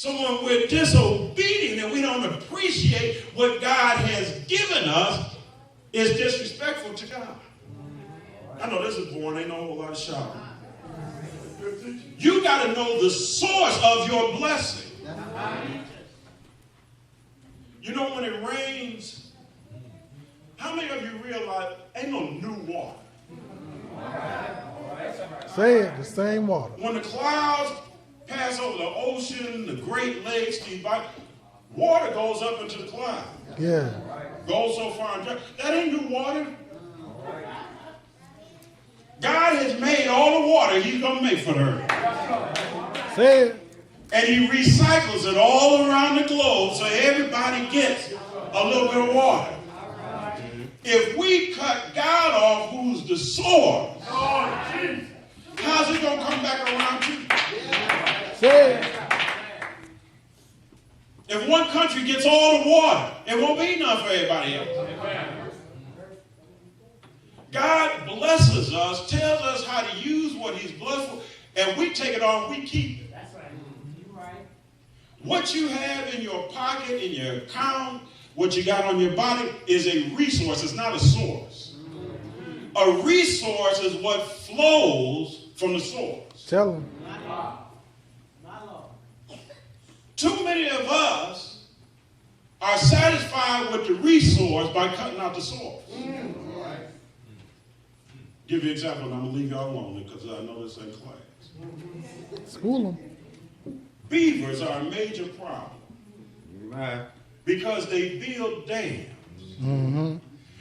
So when we're disobedient and we don't appreciate what God has given us, it's disrespectful to God. I know this is boring. Ain't no whole lot of shouting. You got to know the source of your blessing. You know, when it rains, how many of you realize ain't no new water? Say it, the same water. When the clouds pass over the ocean, the Great Lakes, water goes up into the cloud. Yeah. Goes so far and dry. That ain't new water. God has made all the water he's going to make for the earth. Say it. And he recycles it all around the globe so everybody gets a little bit of water. If we cut God off, who's the source, how's it going to come back around to you? Say it. If one country gets all the water, it won't be enough for everybody else. God blesses us, tells us how to use what he's blessed for, and we take it off, we keep it. That's right. You're right. What you have in your pocket, in your account, what you got on your body is a resource. It's not a source. A resource is what flows from the source. Tell them. Too many of us are satisfied with the resource by cutting out the source. Give you an example, and I'm going to leave y'all alone because I know this ain't class. School them. Beavers are a major problem. Right. Because they build dams. Mm-hmm.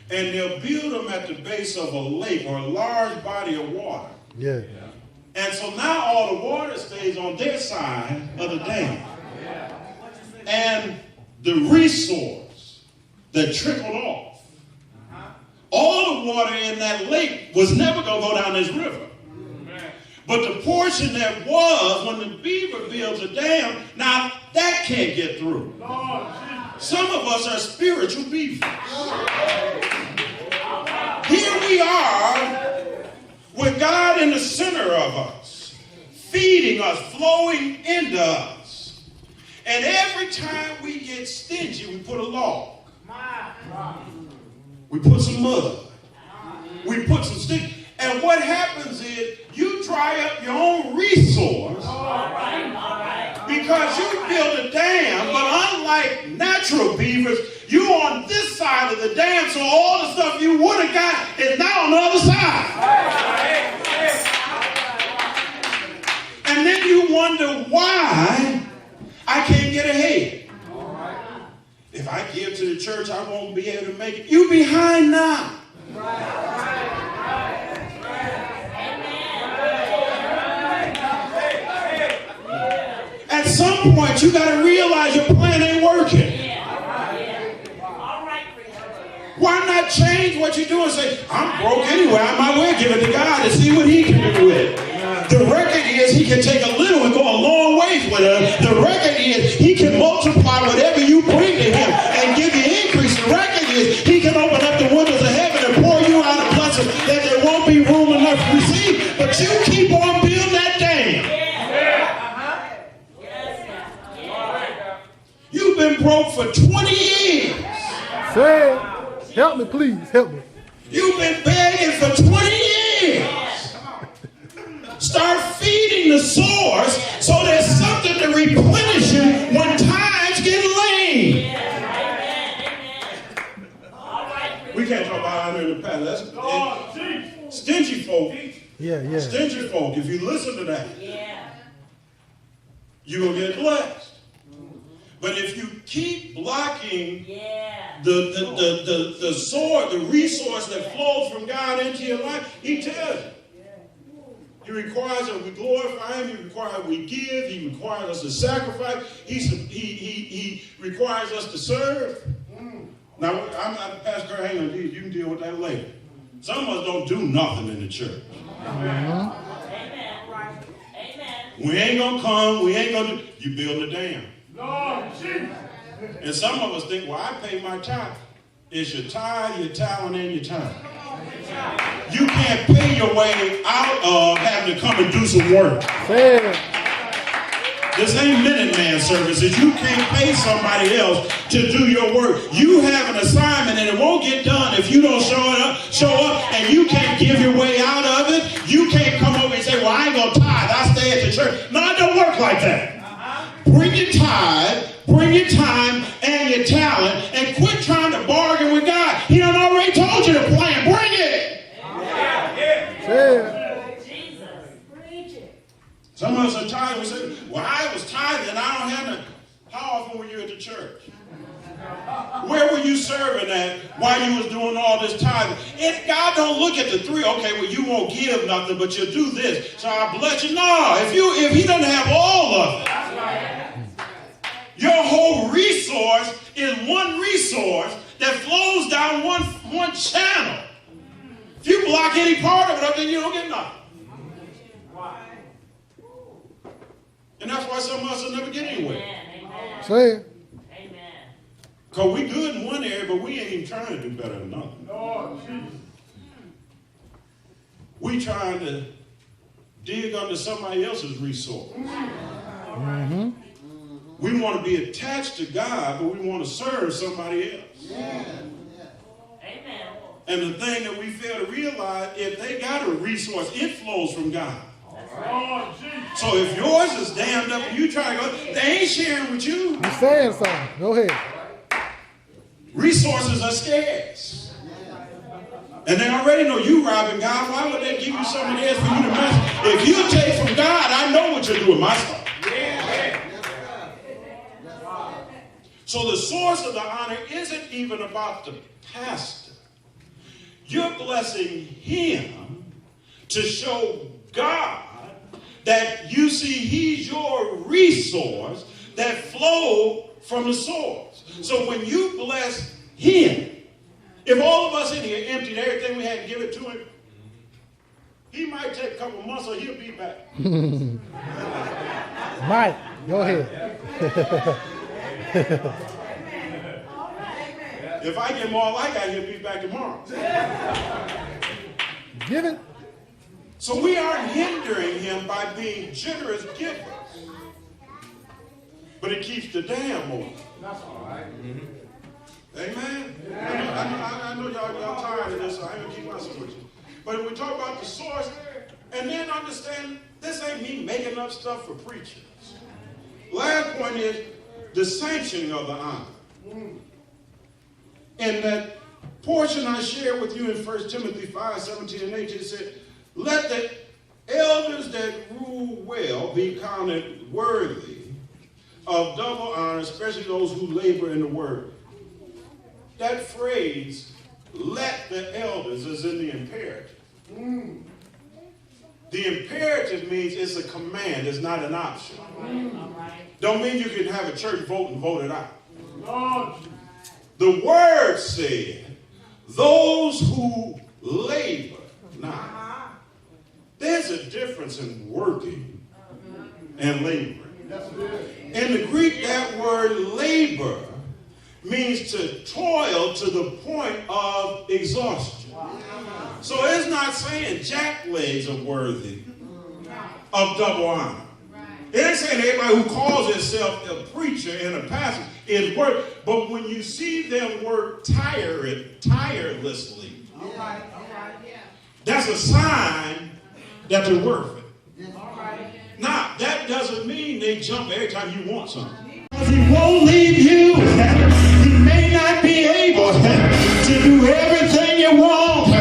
And they'll build them at the base of a lake or a large body of water. Yeah. And so now all the water stays on their side of the dam. And the resource that trickled off, all the water in that lake was never going to go down this river. But the portion that was, when the beaver builds a dam, now that can't get through. Some of us are spiritual beavers. Here we are with God in the center of us, feeding us, flowing into us. And every time we get stingy, we put a log. We put some mud. We put some stick. And what happens is you dry up your own resource because you build a dam, but unlike natural beavers, you on this side of the dam, so all the stuff you would have got is now on the other side. And then you wonder why I can't get ahead. If I give to the church, I won't be able to make it. You behind now. At some point, you got to realize your plan ain't working. Why not change what you do and say, I'm broke anyway, I might well give it to God and see what he can do with it. The record is he can take a little and go a long ways with it. The record is he can multiply whatever you bring to him and give you increase. The record is he can open up the windows of heaven and pour you out a blessing that there won't be room enough to receive. But you keep on building that dam. You've been broke for 20 years. Say it. Help me, please. Help me. You've been begging for 20 years. Start feeding the source so there's something to replenish you when times get lame. We can't talk about it in the past. That's stingy folk. Yeah. Stingy folk, if you listen to that, you're going to get blessed. But if you keep blocking the sword, the resource that flows from God into your life, he tells you. He requires that we glorify him. He requires that we give. He requires us to sacrifice. He requires us to serve. Now, I'm not Pastor, hang on, you can deal with that later. Some of us don't do nothing in the church. Amen. We ain't going to come. We ain't going to. You build a dam. And some of us think, well, I pay my tithe. It's your tithe, your talent, and your time. You can't pay your way out of having to come and do some work. Say it. This ain't Minuteman services. You can't pay somebody else to do your work. You have an assignment and it won't get done if you don't show up, and you can't give your way out of it. You can't come over and say, well, I ain't going to tithe. I stay at the church. No, it don't work like that. Bring your tithe, bring your time and your talent, and quit trying to bargain with God. He done already told you the plan. Bring it. Yeah. Some of us are tithing. We say, well, I was tithing and I don't have no. How often were you at the church? Where were you serving at while you was doing all this tithing? If God don't look at the three, okay, well, you won't give nothing, but you'll do this. So I bless you. No, if he doesn't have all of it, your whole resource is one resource that flows down one channel. If you block any part of it up, then you don't get nothing. And that's why some of us will never get anywhere. Say it. Because we good in one area, but we ain't even trying to do better than nothing. We trying to dig under somebody else's resource. Mm-hmm. We want to be attached to God, but we want to serve somebody else. Yeah. And the thing that we fail to realize, if they got a resource, it flows from God. So if yours is damned up and you try to go, they ain't sharing with you. You're saying something. Go ahead. Resources are scarce. And they already know you robbing God. Why would they give you somebody else for you to mess? If you take from God, I know what you're doing, my stuff. So the source of the honor isn't even about the pastor. You're blessing him to show God that you see he's your resource that flow from the source. So when you bless him, if all of us in here emptied everything we had and give it to him, he might take a couple months or he'll be back. Mike, go ahead. If I get more like I, he'll be back tomorrow. Give it. So we aren't hindering him by being generous givers. But it keeps the dam open. That's all right. Mm-hmm. Amen? I know y'all tired of this, so I ain't going to keep messing with you. But if we talk about the source, and then understand, this ain't me making up stuff for preachers. Last point is the sanctioning of the honor. And that portion I shared with you in 1 Timothy 5:17 and 18, it said, let the elders that rule well be counted worthy of double honor, especially those who labor in the word. That phrase, let the elders, is in the imperative. The imperative means it's a command, it's not an option. Don't mean you can have a church vote and vote it out. The word said, those who labor. Now, there's a difference in working and laboring. In the Greek, that word labor means to toil to the point of exhaustion. So it's not saying jacklegs are worthy of double honor. It ain't saying everybody who calls himself a preacher and a pastor is worth. But when you see them work tirelessly, that's a sign that they're worth it. Now, that doesn't mean they jump every time you want something. He won't leave you. He may not be able to do everything you want,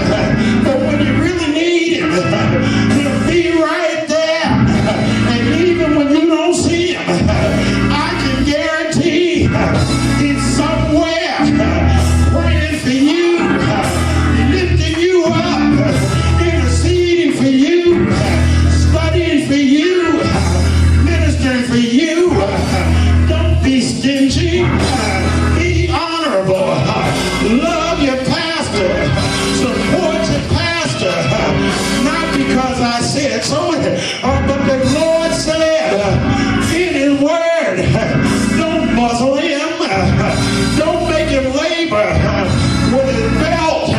but when you really need him, he'll be right there. And even when you don't see him, I can guarantee he's somewhere praying for you, lifting you up, interceding for you, studying for you, ministering for you. Don't be stingy. Be honorable. Love your pastor. Support your pastor. Not because I said so, but the Lord said in his word, don't muzzle him. Don't make him labor with his belt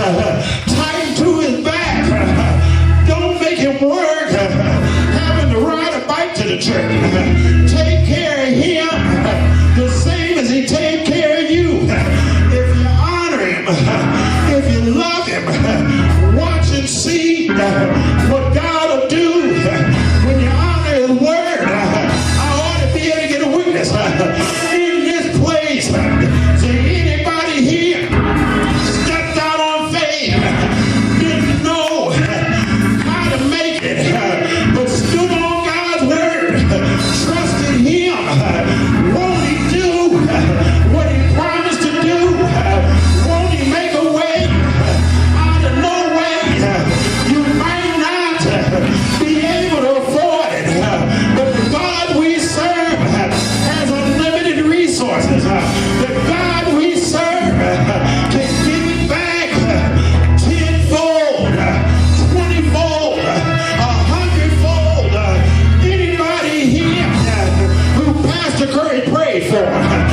tied to his back. Don't make him work having to ride a bike to the church. Take care for.